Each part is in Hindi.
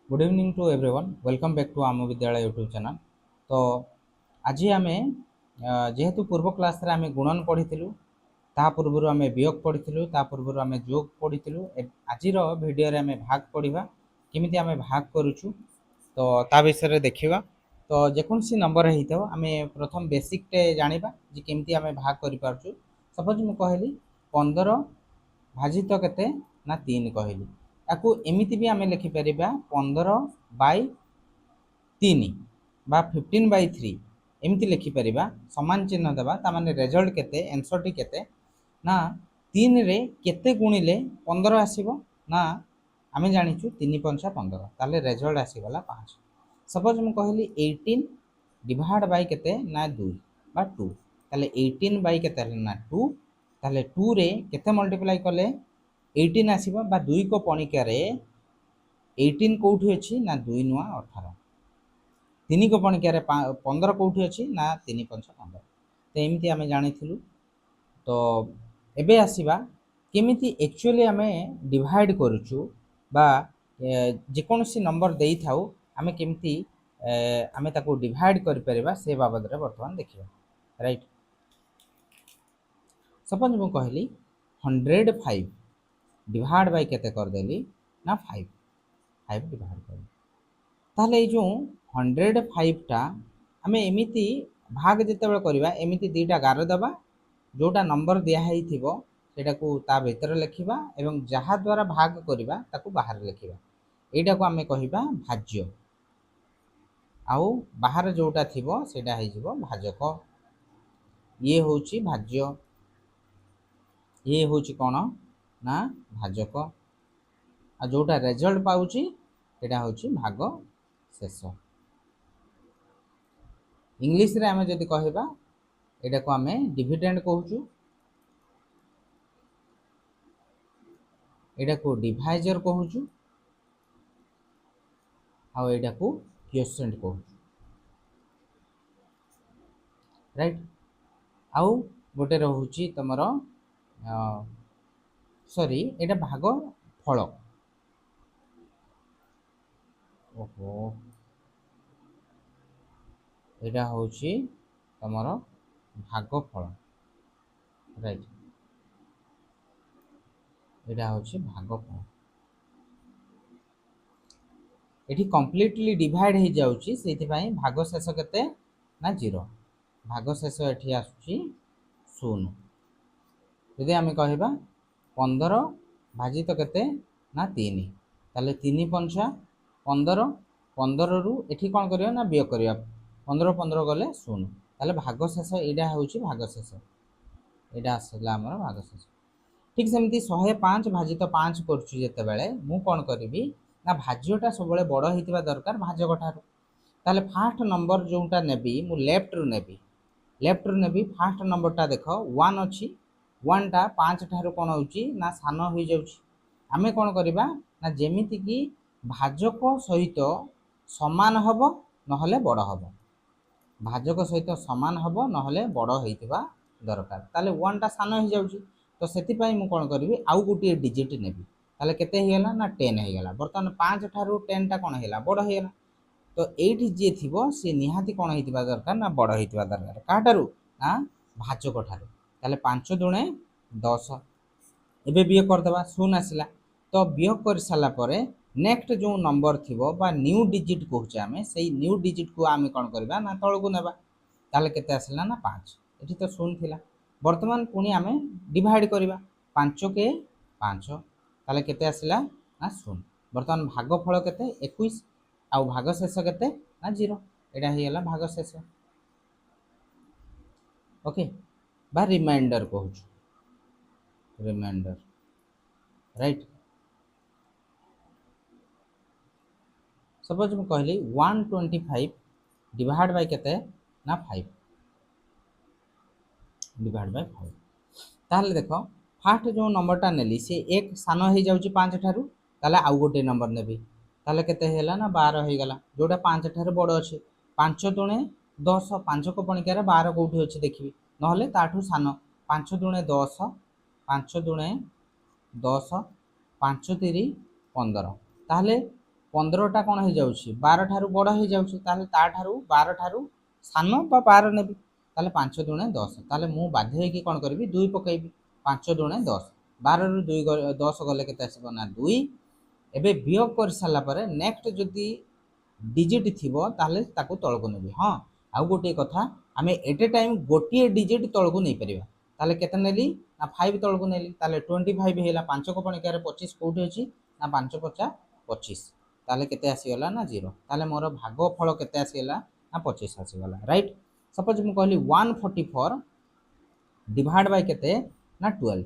Good evening to everyone welcome back to Aam Vidyalaya YouTube channel. तो आज आम जेहेतु पूर्व क्लास रे आम गुणन पढ़ी ता पूर्व आम वियोग पढ़ी ता पूर्व आम जोग पढ़ी आज भिडियो आम भाग पढ़ा केमी आम भाग करुचु तो ता विषय देखा। तो जेकोसी नंबर होता आम प्रथम बेसिक टे जाना जे केमी आम भाग कर सपोज मु कहली 15 भाजित केते ना 3 कहली याकू एमिति भी आम लिखिपर 15/3 बा 15/3 एमती लिखिपर सामान चिन्ह देवा तामाने रेजल्ट केते आंसर टी केते ना 3 रे केते गुणिले 15 आसीबो ना आमे जानिछु 3 पंचा 15 ताले रेजल्ट आसीगला 5। सपोज मु कहली 18 डिवाइड बाय केते ना 2 बा 2 ताले 18 बाय केते ना 2 ताले 2 रे केते मल्टीप्लाई कले 18 आसीबो बा 2 को पणिका रे 18 कौटी अच्छी ना 2 नुआ 18 3 को पणिकार 15 कौटी अच्छी ना 3 पंच 15 तो एमती आम जानी। तो एबे आसीबा केमिति एक्चुअली आम डिवाइड करूचु बा जेकोसी नंबर देई थाउ आम केमिति आम ताको डिवाइड करि परिबा से बाबद रे वर्तमान देखिबा। राइट सपोज मु कहली 105 डिवाइड बाय केते कर देली ना 5 5 डिवाइड कर ताहले ये जो 105 टा आम एमिति भाग जिते बड़े करवा एमिति दीटा गार दबा जोटा नंबर दिखाई सेटा को ता भीतर लिखा एवं जहा द्वारा भाग करवा ताकू बाहर लिखा यहीटा को आम कहवा भाज्य आउ बाहर जोटा थी सेटा हो भाजक ये हूँ भाज्य ये हूँ कौन ना भाजक आ जोटा रेजल्ट पाउची एटा हूँ भाग शेष। इंग्लिश रे आमे जदि कहबा एटा को आमे डिविडेंड कहूचु एटा को डिवाइजर कहूचु आ एटा को क्वोशिएंट कहूचु। राइट आउ गोटे रहूची तमर सॉरी एटा भाग फल ओहो एटा होची तमर भाग फल। राइट एटा होची भाग फल एठी कंप्लीटली डिवाइड हो जाउची सेति पई भाग शेष केते ना 0 भाग शेष एठी आसुची 0। यदि आम कहबा 15 भाजित केते ना 3 ताले 3 पंचा 15 15 रु एठी कोन करियो ना वियोग करिया 15 15 गले 0 ताले भाग शेष एडा होची भाग शेष एडा आसला हमर भाग शेष। ठीक सेमती 105 भाजित 5 करछु जेते बेले मु कोन करिवि ना भाज्यटा सब बड़े बड़ होइतिबा दरकार भाजक ठारू ताले फास्ट नंबर जोटा नेबी मु लेफ्ट रु नेबी फास्ट नंबर टा देख 1 अछि 1 टा 5 ठारू कोन होउची ना सानो होई जाउची आमे कोन करिबा ना जेमिति कि भाजक सहित समान हबो नहले बड़ हबो भाजक सहित समान हबो नहले बड़ होइतिबा दरकार ताले 1 टा सानो होई जाउची तो सेति पई मु कोन करिवि आउ गुटी डिजिट नेबी ताले केते हेला ना 10 हेगला बर्तमान 5 ठारू 10 टा कोन हेला बड़ हेला तो एठी जे थिबो से निहाती कोन होइतिबा दरकार ना बड़ होइतिबा दरकार काटारू ना भाजक ठारू ताले 5 दुणे 10 एबे वियोग कर दबा 0 आसिला तो वियोग कर साला परे नेक्स्ट जो नंबर थिबो बा न्यू डिजिट कहूचे आमे सेही न्यू डिजिट को आमे कोन करबा ना तळकु नेबा ताले केते आसिला ना 5 एठी तो 0 थिला वर्तमान पुनी आमे डिवाइड करबा 5 के 5 ताले केते आसिला ना 0 वर्तमान भागफल केते 21 आउ भाग शेष केते ना 0 एडा हेला भाग शेष। ओके बा रिमाइंडर कहूछु रिमाइंडर। राइट सपोज मु कहली 125 डिवाइड बाय केते ना 5 डिवाइड बाय 5 ताहले देखो फास्ट जो नंबर टा नेली से एक सानो हो जाउची 5 ठारू ताले आउ गोटे नंबर नेबी ताले केते हेला ना 12 हो गला जोटा 5 ठारू बड़ अछि 5 दुणे 10 5 को पणिका रे 12 कोठी अछि देखिबी नहले ताठू सानो 5 दुणे 10 5 दुणे 10 5 3 15 ताहले 15टा कौन हो जाउछि 12 ठारू बड़ हो जाउछि ताले ता ठारू 12 ठारू सानो बा 12 नेबी ताले 5 दुणे 10 ताले मु बाध्य होई कि कोन करबी 2 पकेबी 5 दुणे 10 12 रु 2 10 गले केते आसीबो ना 2 एबे वियोग कर साला परे नेक्स्ट जदी डिजिट थिबो ताले ताकू तळको नेबी हां आउ गोटे कथा आमे एट ए टाइम गोटे डिजिट तळको नै परिबा ताले केते नेली ना 5 तळको नेली ताले 25 हेला 5 को पणे करे 25 कोठी अछि ना 5 50 25 ताले केते आसीगला ना 0 ताले मोर भागफल केते आसीगला ना 25 आसीगला राइट सपोज मु कहली 144 डिवाइड बाय केते ना 12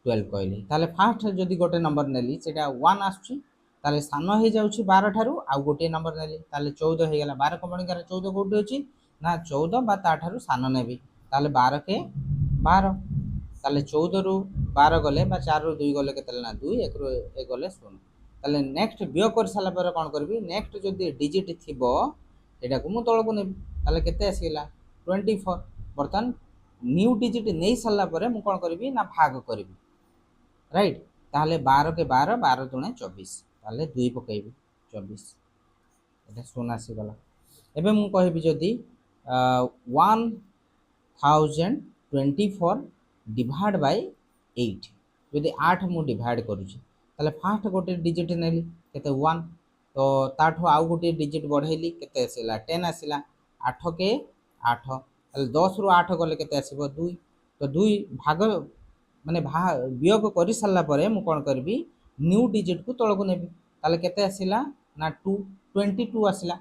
12 कहली ताले फास्ट जदी गोटे नंबर नेली सेटा 1 आछी ताले सानो हे जाउची 12 ठारू आ गोटे नंबर नेली ताले 14 हे गला 12 कंपनी करे 14 कोठी अछि ना 14 बा ता ठारू सानो नेबी ताले 12 के 12 ताले 14 रु 12 गले बा 4 रु 2 गले केते ना 2 1 रु 1 गले 0 ताले नेक्स्ट बियो कर साला पर कोन करबी नेक्स्ट जदी डिजिट थिबो एटा को मु तळको नेबी ताले केते आसीला 24 बर्तन न्यू डिजिट नै साला पर मु कोन करबी ना भाग करबी राइट ताले 12 के 12 12 दुणे 24 ताले 2 पकेबी 24 एटा सोना आसी गला एबे मु कहबी जदी 1024 डिवाइड बाय 8 जदी 8 मु डिवाइड करूची ताले फास्ट गोटे डिजिट नेली केते 1 तो ताठो आउ गोटे डिजिट बढ़ेली केते आसीला 10 आसीला 8 के 8 ताले 10 रु 8 गले केते आसीबो 2 तो 2 भाग माने वियोग करि साला परे मु कोन करबी न्यू डिजिट को तळको नेबी ताले केते आसीला ना 2 22 आसीला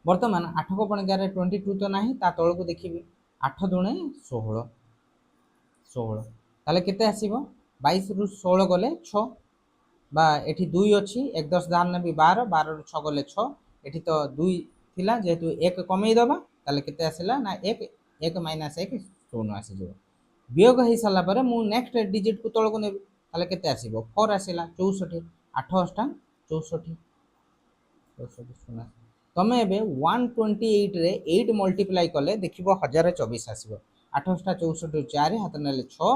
वर्तमान 8 को पणगारे 22 तो नाही ता तळको देखिबी 8 दुणे 16 16 ताले केते आसीबो 22 रु 16 गले 6 बा एठी 2 अछि 1 10 दान नेबी 12 12 रु 6 गले 6 एठी तो 2 थिला जेतु 1 कमेई दबा ताले केते आसीला ना 1 1 माइनस 1 0 आसी जो वियोग हे साला परे मु नेक्स्ट डिजिट को तळको नेबी ताले केते आसीबो 4 आसीला 64 8 8 64 64 सुना तमे एबे 128 रे 8 मल्टीप्लाई कले देखिबो 1024 आसीबो 8 8 64 4 हाथ नेले 6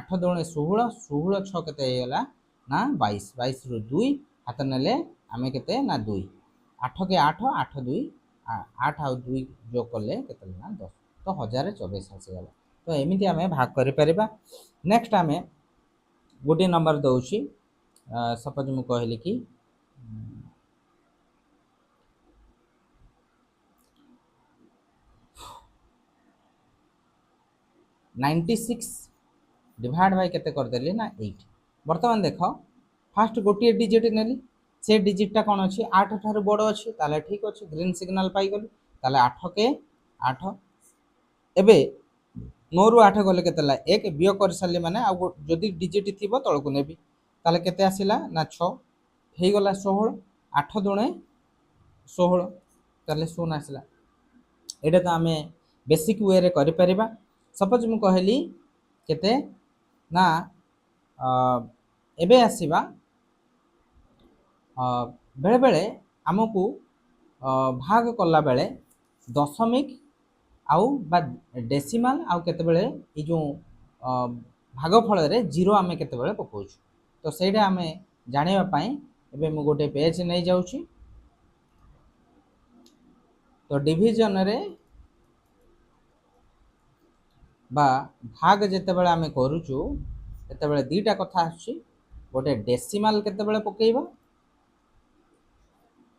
8 दुणे 16 16 6 केते हे गला ना 22 22 रु 2 हाथ नेले आमे केते ना 2 8 के 8 8 2 8 आ 2 जो कले केते ना 10 तो 1024 आसी गला तो एमिति आमे भाग करि परिबा नेक्स्ट आमे गोटे नंबर दउची सपोज मु कहली कि 96 डिवाइड बाय केते कर देली ना 8 वर्तमान देखो फास्ट गोटे डिजिट नेली से डिजिटटा कोन अछि 8 ठारू बड़ अछि ताले ठीक अछि ग्रीन सिग्नल पाई गली ताले 8 के 8 एबे 9 रु 8 गले केतेला 1 बियो कर साली माने आ जदी डिजिट थिबो तळको नेबी ताले केते आसीला ना 6 हे गला 16 8 दुणे 16 ताले 0 आसीला एटा तो आमे बेसिक वे रे करि परिबा सपोज मु कहली केते ना एबे आसीबा बेले बेले हमकु भाग कला बेले दशमिक आउ बा डेसिमल आउ केते बेले ई जो भागफल रे जीरो आमे केते बेले पकोछु तो सेटा आमे जानिबा पई एबे मु गोटे पेज नै जाउची तो डिवीजन रे बा भाग जेते बेले आमे करूछु तेते बेले दीटा कथा आछि गोटे डेसिमल केते बेले पकेइबा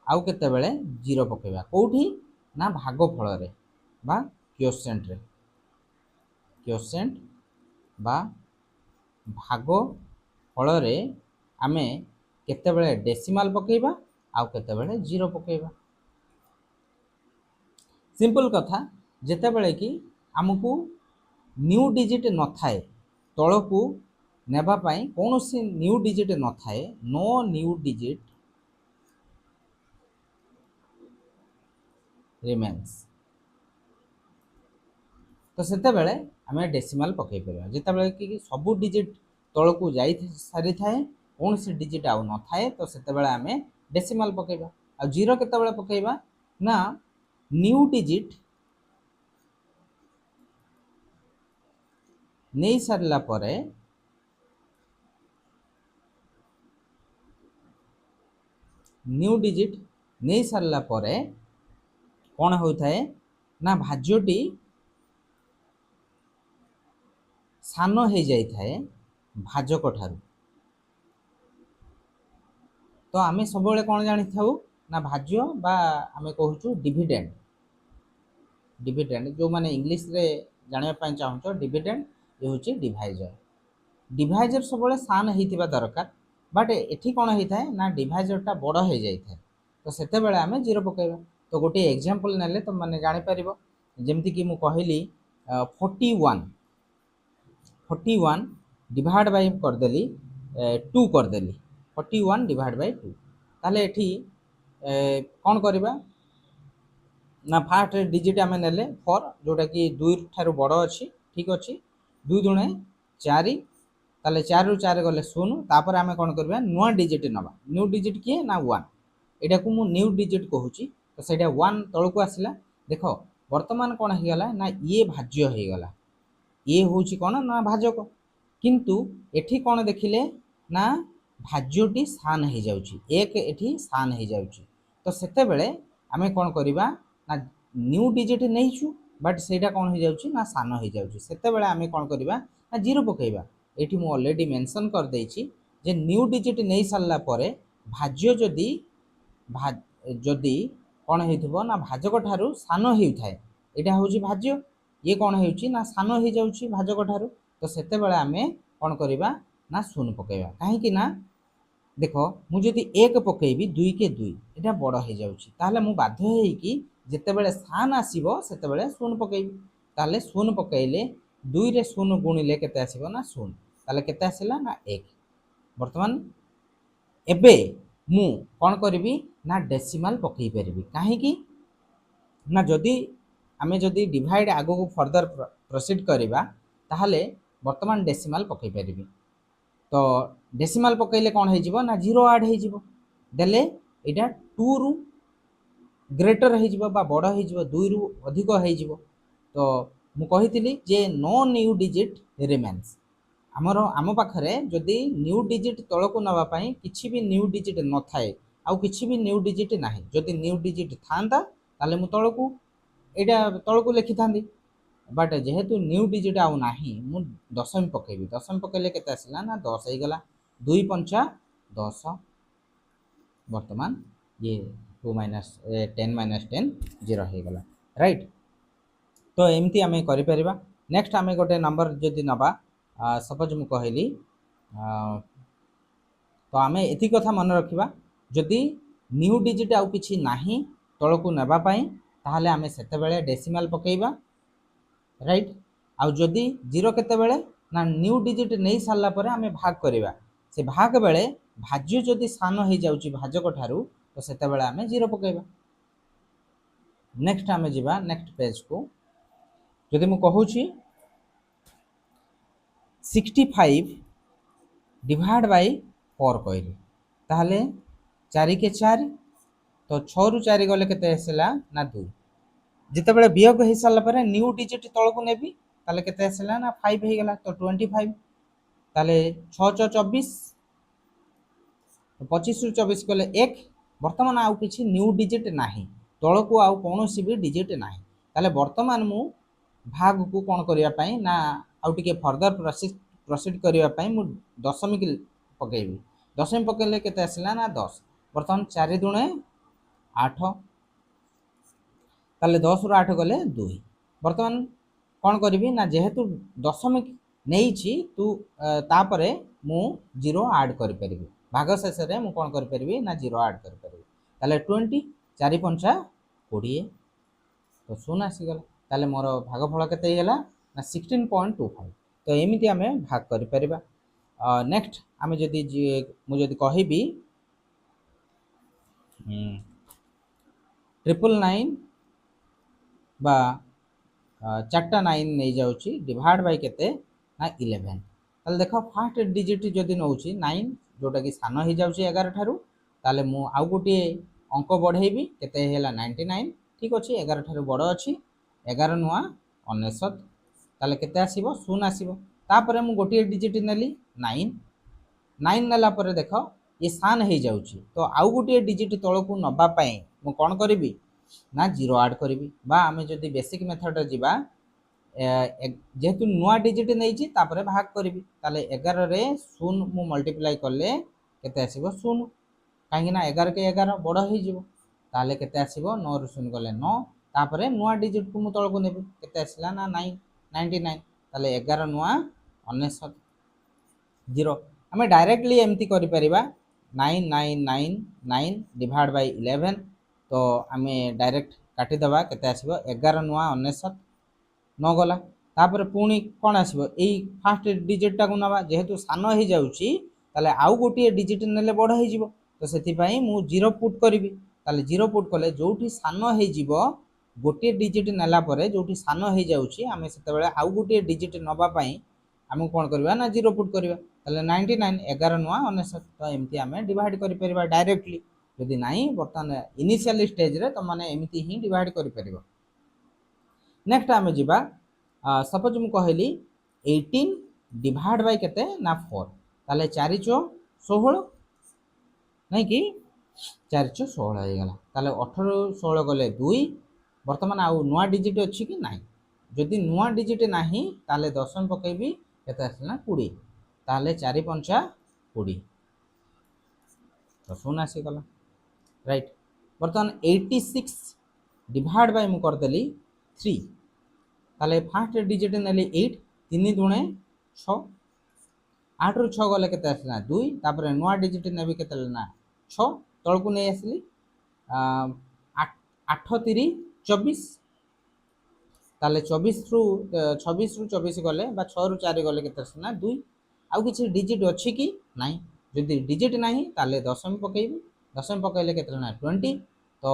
आउ केते बेले जीरो पकेइबा कोठी ना भागफल रे बा क्वोशिएंट रे क्वोशिएंट बा भागफल रे आमे केते बेले डेसिमल पकेइबा आउ केते बेले जीरो पकेइबा सिंपल कथा जेते बेले कि हमकु न्यू डिजिट न थाए तळकू नेबा पई कोनोसी न्यू डिजिट न थाए नो न्यू डिजिट रिमेन्स तो सेते बेले हमें डेसिमल पकई परबा जेते बेले कि सब डिजिट तळकू जाई सारी थाए कोनोसी डिजिट आउ न थाए तो सेते बेले हमें डेसिमल पकेइबा आ जीरो केते बेले पकेइबा ना न्यू डिजिट नहीं सारला परे न्यू डिजिट नहीं सारला परे कौन होता है ना भाज्यटी सान हो जाए भाजक ठारू। तो आम सब कौन जानी था ना भाज्य बा आम कहूँ डिविडेंड। डिविडेंड जो मैंने इंग्लिश रे जानापी चाहूँ डिविडेंड ये हूँ डिवाइजर। डिवाइजर सब सान होता दरकार बट एठी कौन होता है ना डिवाइजरटा बड़ हो जाए तो से आम जीरो पकेबा। तो गोटे एग्जांपल नेले तुम मैंने जापर जमती कि मुझे कहली 41 41 डिवाइड बाय करदेली 2 करदेली 41 डिवाइड बाय 2 ताले एठी कौन करवा ना फास्ट डिजिट आम ने 4 जोटा कि 2 ठारू बड़ अच्छी ठीक अच्छे 2 दुणे 4 ताले 4 रु 4 गले 0 तापर आम कौन करवा नुआ डिजिट नवा न्यू डिजिट किए ना 1 एटा को मु न्यू डिजिट कहूँ तो सहीटा 1 तौक आसला। देख वर्तमान कौन हो गला ना ये भाज्य हो गला ये हूँ कौन ना भाजक किंतु एठी कौन देखिले ना भाज्यटी सान हो जाउची एक एठी सान हो जाउची। तो सेते बेले आमे कौन करिबा ना न्यू डिजिट नहीं छु बट सेटा कौन हो जाउची ना सान हो जाउची सेते बेले आमे कौन करिबा ना जीरो पकेबा। एठी मु ऑलरेडी मेंशन कर देछि जे न्यू डिजिट नहीं सारला परे भाज्य जदि जदि कौन होइथबो ना भाजक ठारू सान होइथाय एटा होउची भाज्य ये कौन होउची ना सान हो जाउची भाजक ठारू। तो सेते बेले आमे कौन करिबा ना शून्य पकेबा काहे कि ना देख मुझे एक पकेबी 2 के 2 यहाँ बड़ हो जाऊँगी ताहले मु बाध्य होइकी जेतेबेले सान आसीबो सेतेबेले शून्य पकेबी ताहले शून्य पकेइले 2 रे शून्य गुणिले केते आसीबो ना शून्य ताहले केते आसिला ना 1। वर्तमान एबे मु कौन करिबी ना डेसिमाल पकई परिबी काहे ना जदि आमे जदि डिवाइड आगो को फर्दर प्रोसीड करिबा ताहले वर्तमान डेसिमाल पकई परिबी। तो डेसिमाल पकईले कौन हो ना जीरो आड हो देले एटा 2 रु ग्रेटर हो बड़ हो 2 रु अधिक हो। तो मु कहितली जे नो न्यू डिजिट रिमेन्स आमर आम पाखरे जदि न्यू डिजिट तलको नवा पाई किछि भी न्यू डिजिट न थाए आउ किछि भी न्यू डिजिट नाही जदि न्यू डिजिट थांता ताले मु तलको एटा तलको लिखि थांदी बट जेहेतु न्यू डिजिट आउ नाही मु दशमी पकेबी दशमी पकेले केते आसिला ना 10 हो गला 2 पंचा 10 वर्तमान ये 2 माइनस 10 माइनस 10 0 हो गला राइट। तो एमती आमे करि परिबा। नेक्स्ट आमे गोटे नंबर जदि नबा सपोज मु कहली तो आमे एति कथा मन रखिबा जदि न्यू डिजिट आउ किछि नाही तळको नेबा पई ताहले आमे सेते बेले डेसिमल पकेइबा राइट। आउ जदि जीरो केते बेले ना न्यू डिजिट नहीं सारला परे आमे भाग करिबा से भाग बेले भाज्य जदि सान हो जाउची भाजक ठारू तो सेते बेले आमे जीरो पकेइबा। नेक्स्ट आमे जिबा नेक्स्ट पेज को जदि मु कहूची 65 डिवाइड बाय 4 कहली ताहले 4 के 4 तो 6 रु 4 गले केते आसला ना 2 जिते बेले वियोग हो सारा पर न्यू डिजिट तलको नेबी ताले केते आसला ना 5 हो गला तो 25 ताले 6 6 24 25 रु 24 गले 1 वर्तमान आउ किछि न्यू डिजिट नाही तलको आउ कोनोसी भी डिजिट नाही ताले वर्तमान मु भाग को कौन करिया पई ना आउ टिके फर्दर प्रोसीड करिया पई मु दशमिक पकेबी दशमिक पकेले केते आसला ना 10 वर्तमान 4 दुणे 8 ताले 10 रु 8 गले 2 वर्तमान कौन करी ना जेहेतु दशमिक नहीं तू तापरे मु जीरो आड कर पारि भाग शेष में मु कौन करी ना जीरो आड कर पारि ताले 20 4 पंचा 20 तो शून्य आसीगला ताले मोर भागफल केते होला ना 16.25 तो एमिति आमे भाग करि परिबा। नेक्स्ट आमे जदि मु जदि कहिबी 999 बा 4टा 9 नहीं जाउची डिवाइड बाय केते ना 11 ताले देखो फर्स्ट डिजिट जदि नउची 9 जोटा कि सान हो जाउची 11 ठारू ताले मु आउ गोटे अंक बढ़ेबी केते होला 99 ठीक अछि 11 ठारू बड़ अछि 11 नुआ 99 ताले केते आसीबो शून्य आसीबो तापरे मु गोटे डिजिट नेली 9 9 नेला परे देखो ये सान हो जाउची तो आउ गोटे डिजिट तलकू नबा पई मु कोन करिवि ना 0 ऐड करिवि बा आमे जदी बेसिक मेथड जिबा जेहेतु नुआ डिजिट नहीं तापर भाग करी ताले 11 रे शून्य मु मल्टीप्लाई कले केते आसीबो शून्य कहीं ना 11 के 11 बड़ हो जीवो ताले केते आसीबो 9 रु शून्य गले 9 तापर नुआ डिजिट को मु तळ को नेबी केते आसीला ना 9 99 ताले 11 नुआ 99 0 आमे डायरेक्टली एमती करि परिबा 9999 डिवाइड बाय 11 तो आमे डायरेक्ट काटी दबा केते आसीबो 11 नुआ 99 न गला तापर पुणी कौन आसो यही फास्ट डिजिटा को नवा जेहेतु सान हो जाऊँगी ताले आउ गोटे डिजिट नेले बड़ हो तो से मु 0 पुट करी ताले 0 पुट कले जो सान हो गोटे डिजिट नेला जो सान हो जाऊँगी आम से आउ गोटे डिजिट नवापाई आम कौन करवा ना 0 पुट करवा ताले 99 11 नुआ 99 तो एमती आम डिवाइड कर डायरेक्टली जदि नाई बर्तमान इनिशियल स्टेज रे तो माने एमती ही डिवाइड कर परिबो। नेक्स्ट आम जा सपोज मु कहली 18 डिवाइड बाय केते ना 4 ताले 4 चो 16 नहीं कि 4 चो 16 हो गला ताले 18 16 गले 2 वर्तमान आउ नुआ डिजिट अछि कि नाही जदि नुआ डिजिट नाही ताले दशम पकेबी केते आसला 20 ताले 4 पंचा 20 तो शून्य आसी गला राइट। वर्तमान 86 डिवाइड बाय मु कर देली 3 ताले फास्ट डिजिट नेली 8 3 दुणे 6 8 रु 6 गले केते आसला 2 तापर नुआ डिजिट नेबी केते ना 6 तळकु नै आसली 8 3 24 ताले 24 रु 24 गले बा 6 रु 4 गले केते आसला 2 आउ किछि डिजिट अछि कि नाही जदि डिजिट नाही ताले दशमी पकेबी दशमी पकेले केते ना 20 तो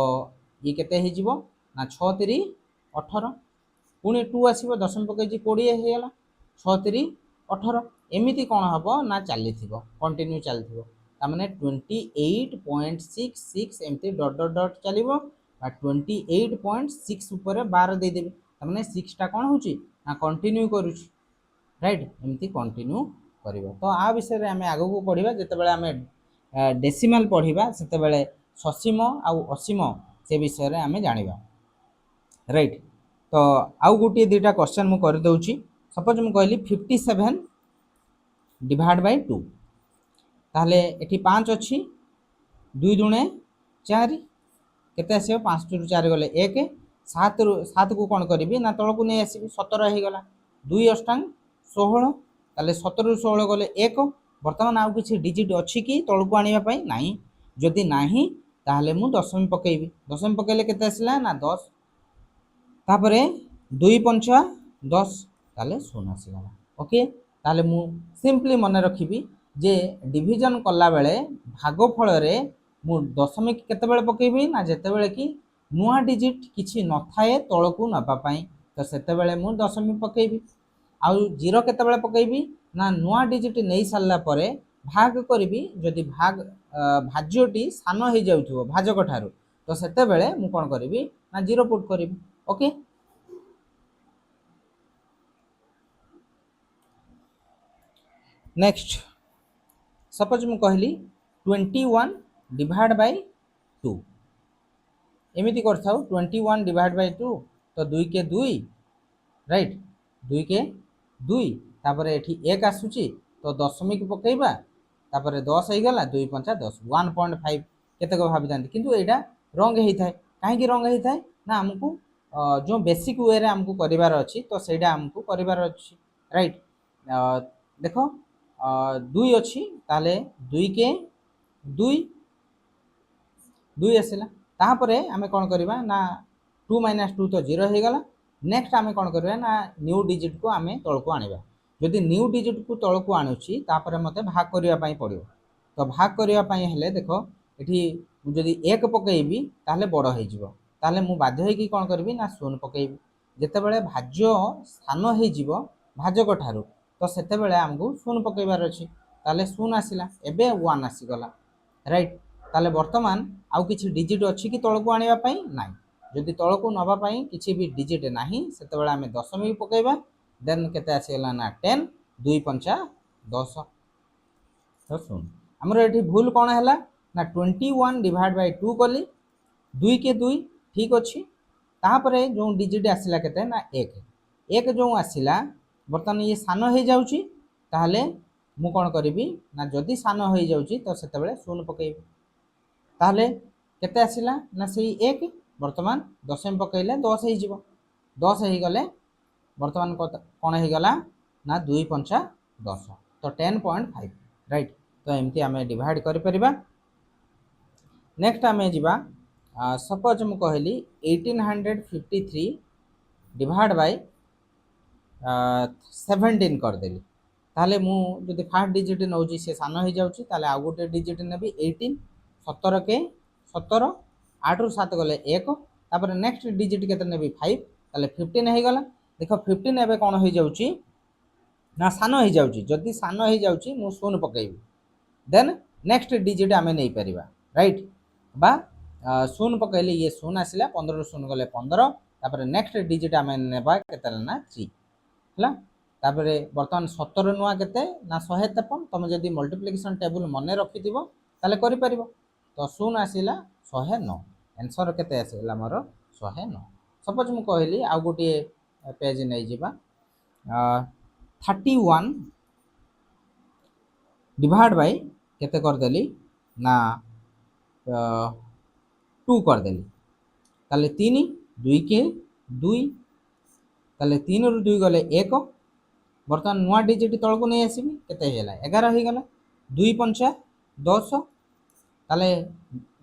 ये केते हे जिवो ना 6 3 18 पुणी 2 आसो दशमी पकई 20 होगा 6 3 18 एमती कौन हम ना चली कंटिन्यू चलती मैंने 28.66 एमती डट डट डट चलो 28.6 उपर 12 देदेवी तमें 6टा कौन हो कंटिन्यू करुच्ची राइट एमती कंटिन्यू कर तो आ विषय आम आग को पढ़ा जिते आम डेसिमाल पढ़ा से ससीम आउ असीम से विषय आम जाना राइट। तो आउ गोटे दुटा क्वेश्चन मु कर दउची सपोज मु कहली 57 डिवाइड बाय 2 ताहले एठी 5 अछि 2 दुणे 4 केते आसीबो 5 रु 4 गले 1 7 को कोन करबी ना तळ को नै आसीबी 17 हे गला 2 अष्टांग 16 ताले 17 रु 16 गले 1 वर्तमान आउ किछि डिजिट अछि कि तळ को आनिबा पई नाही जदि नाही ताहले मु दशमी पकेले केते आसिला ना 10 तापरे 2 पंचा 10 ताले शून्य आसीगला ओके ताले मु सिंपली मन रखिबी जे डिवीजन कला बेले भागफल रे मु दशमिक केते बेले पकेबी ना जेते बेले कि नुआ डिजिट किछि न थाए तळकु नबा पई तो सेते बेले मु दशमिक पकेबी आउ 0 केते बेले पकेबी ना नुआ डिजिट नै सारला परे भाग करबी जदि भाग भाज्यटी सान हो जाउथो भाजक ठारू तो सेते बेले मु कोन करबी ना 0 पुट करबी ओके। नेक्स्ट सपोज मु कहली 21 डिवाइड बाय 2 एमिति करथाउ 21 डिवाइड बाय 2 तो 2 के 2 राइट 2 के 2 तापर एठी 1 आसुची तो दशमिक पकेइबा तापर 10 हे गला 2 पंचा 10 1.5 केते को भाबी दांती किंतु एटा रंग हेई थाए काहे कि रंग हेई थाए ना हमकु जो बेसिक वे रे हमकु करिवार अछि तो सेटा हमकु करिवार अछि राइट। देखो 2 अछि ताले 2 के 2 2 आसिला तापरे आमे कोन करबा ना 2 - 2 तो 0 हे गला नेक्स्ट आमे कोन करबा ना न्यू डिजिट को आमे तळ को आनिबा जदि न्यू डिजिट को तळ को आनुची तापरे मते भाग करिया पई पड़ियो तो भाग करिया पई हेले देखो एठी जदि 1 पकेइबी ताले बड़ हे जिवो ताले मु बाध्य हे कि कोन करबी ना 0 पकेइबी जेते बेले भाज्य स्थान हे जिवो भाजक ठारू तो सेते बेले हमकु 0 पकेइबार अछि ताले 0 आसिला एबे 1 आसी गला राइट ताले वर्तमान आउ किछि डिजिट अछि कि तळ को आनिबा पई नाही जदि तळ को नबा पई किछि भी डिजिट नाही सेते बेले हमें दशमिक पकेइबा देन केते आसी गला ना 10 2 पंचा 10 तो सुन आमर ये भूल कौन है ना 21 डिवाइड बाय 2 कली 2 के 2 ठीक अच्छे तापर जो डिजिट आसला के ना एक जो आसला बर्तमान ये सान हो जाऊँगी ताहले मु कौन करी ना जदि सान हो जाऊँगी तो से शून्य पकेबी ताहले केते आसला ना से एक बर्तमान दशमी पकईले 10 हो 10 हो गले बर्तमान कौन हो गला ना 2 पंचा 10 तो 10.5 राइट तो एमती आम डिवाइड कर नेक्स्ट आम जा सपोज मु कहली 1853 डिवाइड बाय 17 करदेली ताहले मु जदि फास्ट डिजिट नौची से सान हो जाऊँगी ताहले आउ गोटे डिजिट नेबी 18 17 के 17 8 रु 7 गले 1 तापर नेक्स्ट डिजिट केते नेबी 5 ताहले 15 हो गला देख 15 एबे कौन हो जाऊँगी ना सान हो जाऊँगी जदि सान हो जाऊँगी मु शून्य पकेबी देन नेक्स्ट डिजिट आम नहीं पार राइट बा शून्य पकईले ये शून्य आसला 15 रु शून्य गले 15 तापर नेक्स्ट डिजिट आम नेबा केते ना 3 है तापर बर्तमान 17 नुआ केते ना 153 तुम जदि मल्टीप्लिकेशन टेबल मन रखि ताले करि परिबो तो शून्य आसला 109 आंसर केते आसला मोर 109 सपोज मु कहली आ गोटे पेज नहीं जिबा 31 डिवाइड बाय केते कर देली ना 2 कर देली ताले 3 2 के 2 ताले 3 रु 2 गले 1 बर्तमान नुआ डिजिट तौक नहीं आसबि केते 11 हो गला 2 पंचा 10 ताले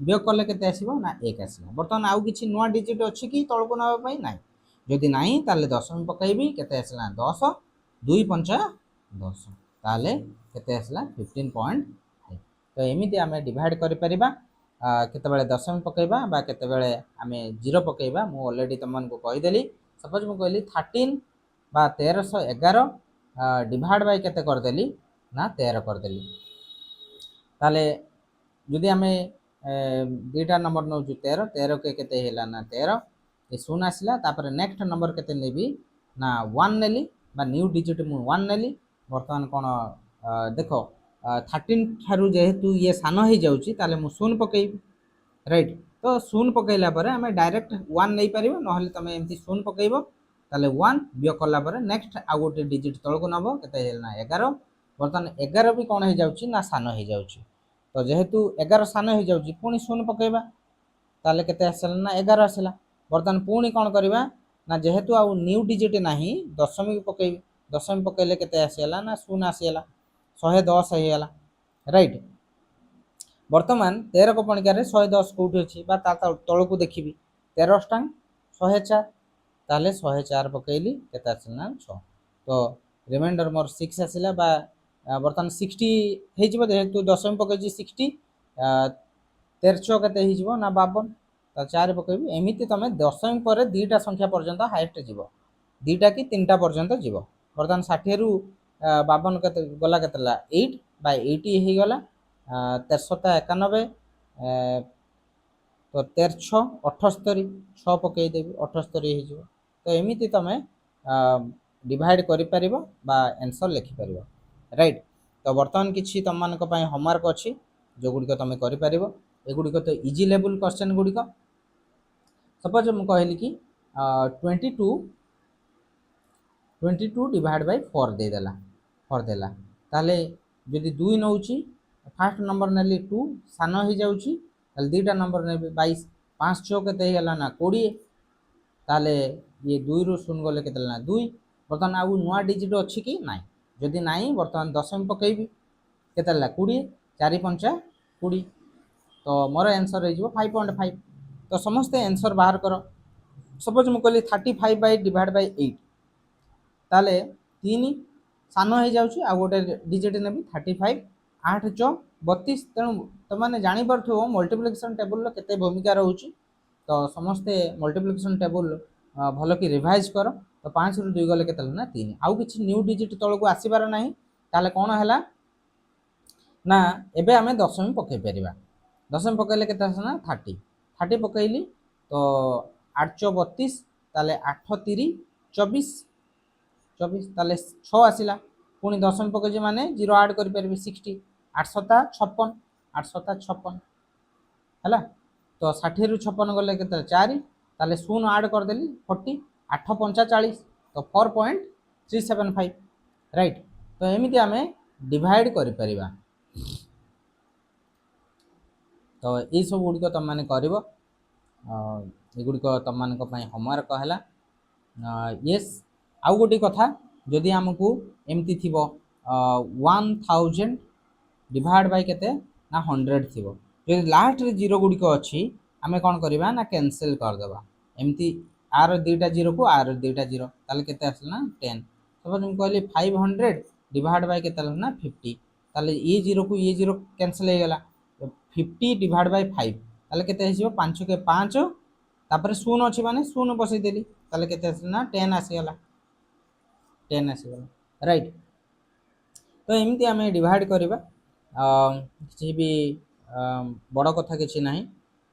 वियोग कले केते आसीबो ना 1 आसीला बर्तमान आउ किछि नुआ डिजिट अछि कि तौक नबा पई नाही जदि नाही ताले दशमी पकाइबी केते आसला 10 2 पंचा 10 ताले केते आसला 15.5 तो एमिति आमे डिवाइड करि परिबा केते बेले दशमी पकाइबा बा केते बेले आमे जीरो पकाइबा मु ऑलरेडी तमन को कहि देली सपोज मु कहली 13 बा 1311 डिवाइड बाय केते कर देली ना 13 कर देली ताले जदि आमे दुईटा नंबर नौ 13 13 के केते हैला ना 13 ये शून्य आसला तापर नेक्स्ट नंबर केते नेबी ना 1 नेली बा न्यू डिजिट मु 1 नेली बर्तमान कोन देखो 13 थारु जेहेतु ये सान हो जाउची ताले मु शून्य पकेइबी राइट तो शून्य पकेइला परे आमे डायरेक्ट 1 नै परिबो नहले तमे एमती शून्य पकेइबो ताले 1 बियो कला परे नेक्स्ट आ गोटे डिजिट तळको नबो केते हैला ना 11 बर्तमान 11 भी कोन हो जाउची ना सान हो जाउची तो जेहेतु 11 सान हो जाउची पुनी शून्य पकेइबा ताले केते आसला ना 11 आसला बर्तमान पुणी कौन करवा ना जेहेतु आउ न्यू डिजिट नहीं दशमी पकईबी दशमी पकईले केते आसीगला ना शून्य आसीगला 110 होगला राइट बर्तमान 13 को पणिकार 110 कौटी अच्छी तल को देखी 13 टांग 104 ताले 104 पकईली केते आसला ना 6 तो रिमाइंडर मोर 6 आसला बा बर्तमान 60 हो जेहेतु दशमी पकईची 60 13 केते हो ना 52 तो 4 पकईबी एमती तुम दशमी पर दुईटा संख्या पर्यंत हाएस्ट जीव दुईटा कि 3टा पर्यंत जीव बर्तमान 60 रु 52 के गला के 8 बाय 80 हो गला 391 तो 13 78 6 पकईदेवी 78 हो तो एमती तुम डिवाइड कर आंसर लिखिपर राइट तो बर्तमान किसी तुम मान होमवर्क अच्छी जो गुड़िक तुम कर एगुड़िक तो इजी लेवल क्वेश्चन गुड़िक सपोज मु कहली कि 22 डिवाइड बाय 4 देदेला 4 देला ताले जदि 2 नौची फास्ट नंबर नेली 2 सान हो जाउची ताले दुईटा नंबर ने 22 5 6 केते हैला ना 20 ताले ये 2 रु शून्य गले केते ना 2 बर्तमान आउ नुआ डिजिट अछि कि नाही जदि नाही बर्तमान दशमी पकेबी केते ला 20 4 पंचा 20 तो मोर आंसर हो 5.5 तो समस्ते आंसर बाहर कर सपोज मु कहली 35 बाय डिवाइड बाय 8 ताले 3 सान हो जाउची आ गोटे डिजिट नेबी 35 8 4 32 तेणु तुमने जानी परथो मल्टीप्लिकेशन टेबल केते भूमिका रहउची तो समस्ते मल्टीप्लिकेशन टेबल भलो कि रिवाइज कर तो 5 रु 2 गले केते ना 3 आउ किछि न्यू डिजिट तळको आसीबार नाही ताले कोन हैला ना एबे आमे दशमी पकई परिबा दशमी पकईले केते आसना 30 पकईली तो 832 ताले 8 3 24 24 ताले 6 आसिला पुणी दशमी पकईजे माने 0 ऐड करि परबे 60 आठ सता 56 8 सता 56 है तो 60 रु 56 गले के 4 ताले शून्य आड करदेली 40 8 पंचा 40 तो 4.375 राइट। तो एमती आम डिवाइड कर परिबा। तो ये सब गुड़िक तुम मैंने कर गुड़िक तुम मान होमवर्क है। येस आउ गोटे कथा जदि आमको एमती थी 1000 डिवाइड बाय केते ना 100 थी जो लास्ट रे जीरो गुड़िक अच्छी आम कौन करवा ना कैंसिल करदे एमती आर दुईटा जीरो को आर दुईटा जीरो ताले केते आसला ना 10। सपोज मुझे कहली 500 डिवाइड बाय केते ना 50 ताले ये जीरो को ये जीरो कैंसिल हो गला 50 डिवाइड बाय 5 ताले केते हिसबो 5 के 5 तापर शून्य अच्छी माने शून्य बसईदेली ताले केते आसला ना 10 आसीगला 10 आसीगला राइट। तो एमती आम डिवाइड करवा किसी भी बड़ कथा किसी ना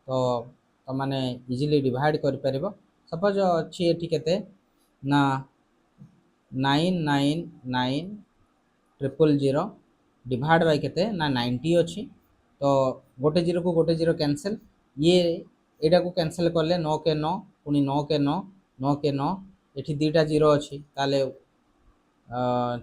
तो तुम मैंने इजिली डिवाइड कर। सपोज अच्छी ये केते ना 999000 डिवाइड बाय केते ना 90 अच्छी तो गोटे जीरो को गोटे जीरो कैंसिल ये एटा को कैंसिल कले 9 के 9 पुणी 9 के 9 9 के 9 ये दुईटा जीरो अच्छी ताले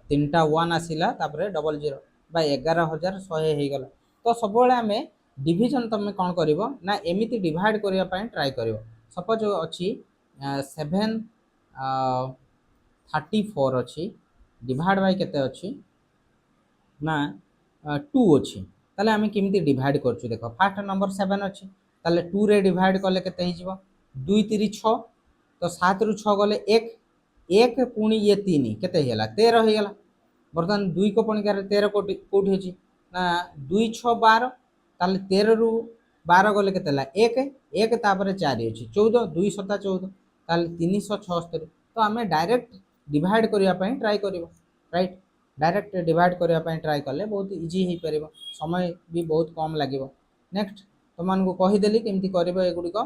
3टा 1 आसला डबल जीरो बाय 11100 गला। तो सब आम डिविजन तुम कौन कर ना एमती डिवाइड करने ट्राए कर। सपोज अच्छी 734 अच्छी डिवाइड बाय केते अच्छी ना 2 अच्छी ताले आम केमती डिवाइड कर देख फास्ट नंबर 7 अच्छी ताले 2 रे डिवाइड कले केते हो 2 3 6 तो 7 रु 6 गले 1 1 पुणी ये 3 केते होला 13 हो गला। बर्तमान 2 को पणिकार 13 कोठी अच्छी ना 2 6 12 ताले 13 रु 12 गले केते होला 1 1 तापर 4 अच्छी 14 2 7 14 ताले 376। तो आम डायरेक्ट डिवाइड करने ट्राए कर राइट। डायरेक्ट डिवाइड करने ट्राए कले बहुत इजी हो पार समय भी बहुत कम लगे। नेक्स्ट तुमको कहीदेली केमती कर एगुड़िक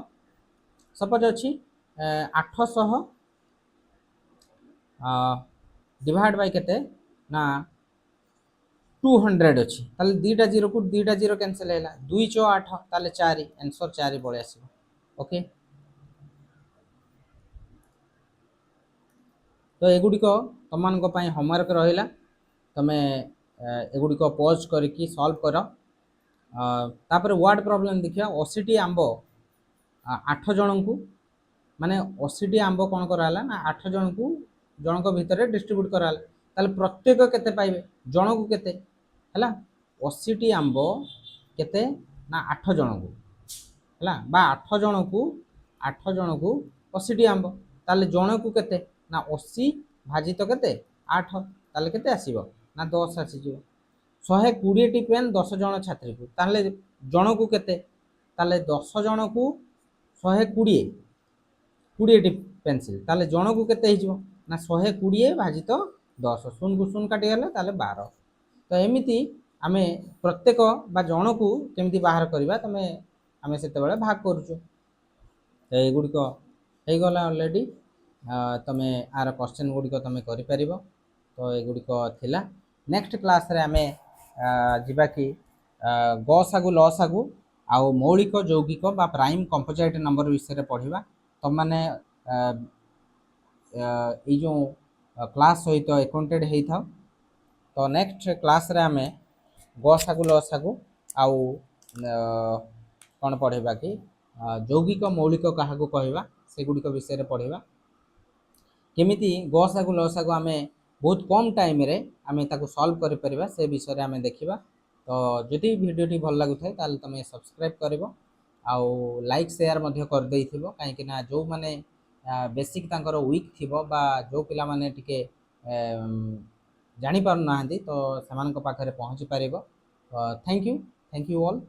सपोज अच्छी 800 डिवाइड बाय केते ना 200 अच्छी ताले दुईटा जीरो को दुईटा जीरो कैंसिल है 2 6 8 ताले 4 आंसर 4 पड़े आस ओके। तो एगुड़िक तुम होमवर्क रहा तुम्हें एगुड़िक पॉज करके सॉल्व कर। तापर वर्ड प्रॉब्लम देखिए 80टी आंब 8 जन को माने 80टी आंब कौन कराला ना 8 जन को जनक भितर डिस्ट्रीब्यूट कराला ताले प्रत्येक केते पाइबे जन को केते हैला 80टी आंब केते ना 8 जन को हैला बा 8 जन को 80टी आंब ताले जन को केते ना 80 भाजित केते 8 ताले केते आसीबो ना 10 आसीजिवो 120टी पेन 10 जन छात्री को ताले जन को केते ताले 10 जन को 120टी पेंसिल ताले जन को केते हिजो ना 120 भाजित 10 शून्य को शून्य काटिगले ताले 12। तो एमिति आमे प्रत्येक बा जन को केमिति बाहर करबा तमे आमे सेते बेले भाग करूछु। तो एगुड़िक हो गला ऑलरेडी तमे आर क्वेश्चन गुड़िक तमे करि परिबो। तो एगुड़िक थिला नेक्स्ट क्लास रे आमे जिबा कि गसागु लसागु आउ मौलिक यौगिक बा प्राइम कंपोजिट नंबर विषय पढ़ा तुम मैंने जो क्लास सहित एकाउंटेड होता। तो नेक्स्ट क्लास रे आमे गसागु लसागु आउ कौन पढ़ा कि यौगिक मौलिक क्या कहवा से गुड़िक विषय पढ़ा केमिति गसागु लसागु आमे बहुत कम टाइम रे आमे ताकु सॉल्व कर परिबा से विषय आमे देखिबा। तो जदि वीडियोटी भल लगुए ताल तुम सब्सक्राइब कर आउ लाइक शेयर मध्य कर देइथिबो काहेकि ना जो माने बेसिक तांकर वीक थिबो बा जो पिला माने टिके जानी पारु नाहंदी तो सेमानक पाखरे पहुँची पारिबो। Thank you all.